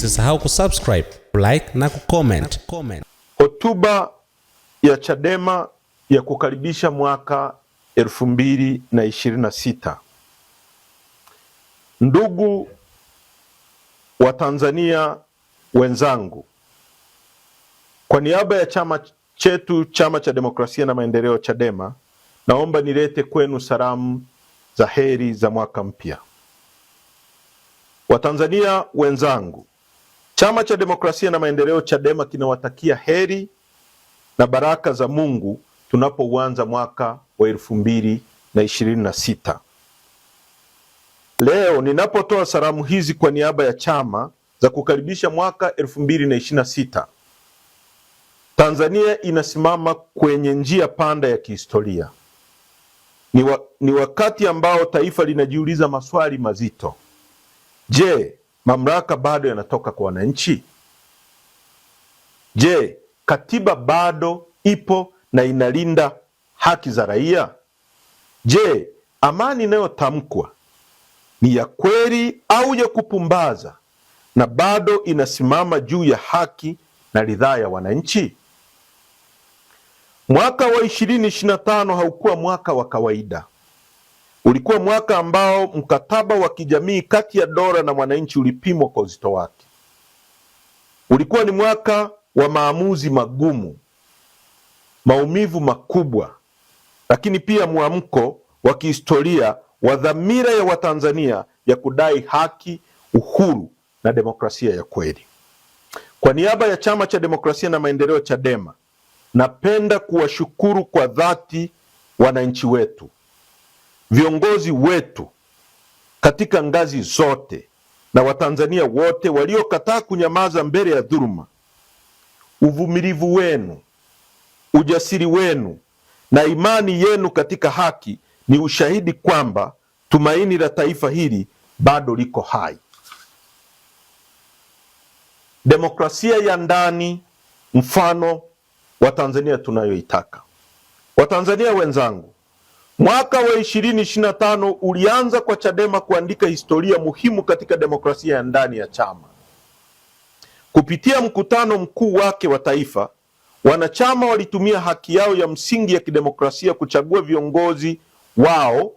usisahau kusubscribe, like na kucomment. Hotuba ya Chadema ya kukaribisha mwaka 2026. Ndugu wa Tanzania wenzangu, kwa niaba ya chama chetu, Chama cha Demokrasia na Maendeleo Chadema, naomba nilete kwenu salamu za heri za mwaka mpya. Watanzania wenzangu, Chama cha Demokrasia na Maendeleo Chadema kinawatakia heri na baraka za Mungu tunapouanza mwaka wa 2026. Leo ninapotoa salamu hizi kwa niaba ya chama za kukaribisha mwaka 2026, Tanzania inasimama kwenye njia panda ya kihistoria. Ni wakati ambao taifa linajiuliza maswali mazito. Je, mamlaka bado yanatoka kwa wananchi? Je, katiba bado ipo na inalinda haki za raia? Je, amani inayotamkwa ni ya kweli au ya kupumbaza na bado inasimama juu ya haki na ridhaa ya wananchi? Mwaka wa 2025 haukuwa mwaka wa kawaida. Ulikuwa mwaka ambao mkataba wa kijamii kati ya dola na mwananchi ulipimwa kwa uzito wake. Ulikuwa ni mwaka wa maamuzi magumu, maumivu makubwa, lakini pia mwamko wa kihistoria wa dhamira ya Watanzania ya kudai haki, uhuru na demokrasia ya kweli. Kwa niaba ya Chama cha Demokrasia na Maendeleo Chadema, napenda kuwashukuru kwa dhati wananchi wetu, viongozi wetu katika ngazi zote na Watanzania wote waliokataa kunyamaza mbele ya dhuluma. Uvumilivu wenu, ujasiri wenu na imani yenu katika haki ni ushahidi kwamba tumaini la taifa hili bado liko hai. Demokrasia ya ndani, mfano wa Tanzania tunayoitaka. Watanzania wenzangu, mwaka wa 2025 ulianza kwa Chadema kuandika historia muhimu katika demokrasia ya ndani ya chama. Kupitia mkutano mkuu wake wa taifa, wanachama walitumia haki yao ya msingi ya kidemokrasia kuchagua viongozi wao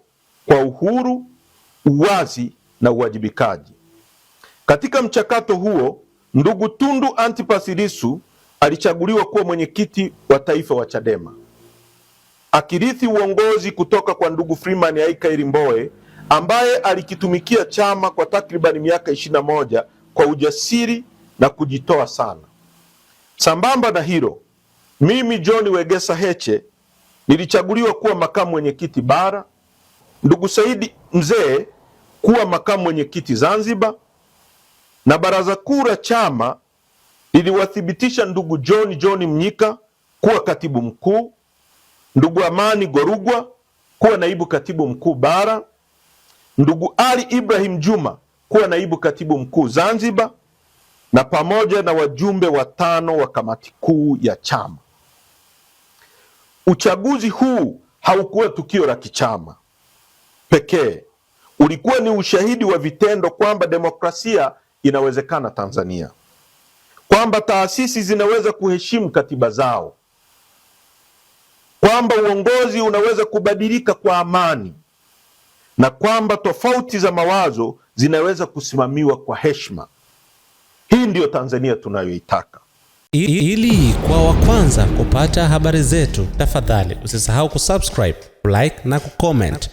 kwa uhuru, uwazi na uwajibikaji. Katika mchakato huo, ndugu Tundu Antipas Lissu alichaguliwa kuwa mwenyekiti wa taifa wa Chadema, akirithi uongozi kutoka kwa ndugu Freeman Aikaeli Mbowe ambaye alikitumikia chama kwa takribani miaka 21 kwa ujasiri na kujitoa sana. Sambamba na hilo, mimi John Wegesa Heche nilichaguliwa kuwa makamu mwenyekiti bara, ndugu Saidi Mzee kuwa makamu mwenyekiti Zanzibar, na baraza kuu la chama liliwathibitisha ndugu John Mnyika kuwa katibu mkuu, ndugu Amani Gorugwa kuwa naibu katibu mkuu bara, ndugu Ali Ibrahim Juma kuwa naibu katibu mkuu Zanzibar, na pamoja na wajumbe 5 wa kamati kuu ya chama. Uchaguzi huu haukuwa tukio la kichama pekee. Ulikuwa ni ushahidi wa vitendo kwamba demokrasia inawezekana Tanzania, kwamba taasisi zinaweza kuheshimu katiba zao, kwamba uongozi unaweza kubadilika kwa amani, na kwamba tofauti za mawazo zinaweza kusimamiwa kwa heshima. Hii ndiyo Tanzania tunayoitaka. Ili kwa wa kwanza kupata habari zetu, tafadhali usisahau kusubscribe, like na kucomment.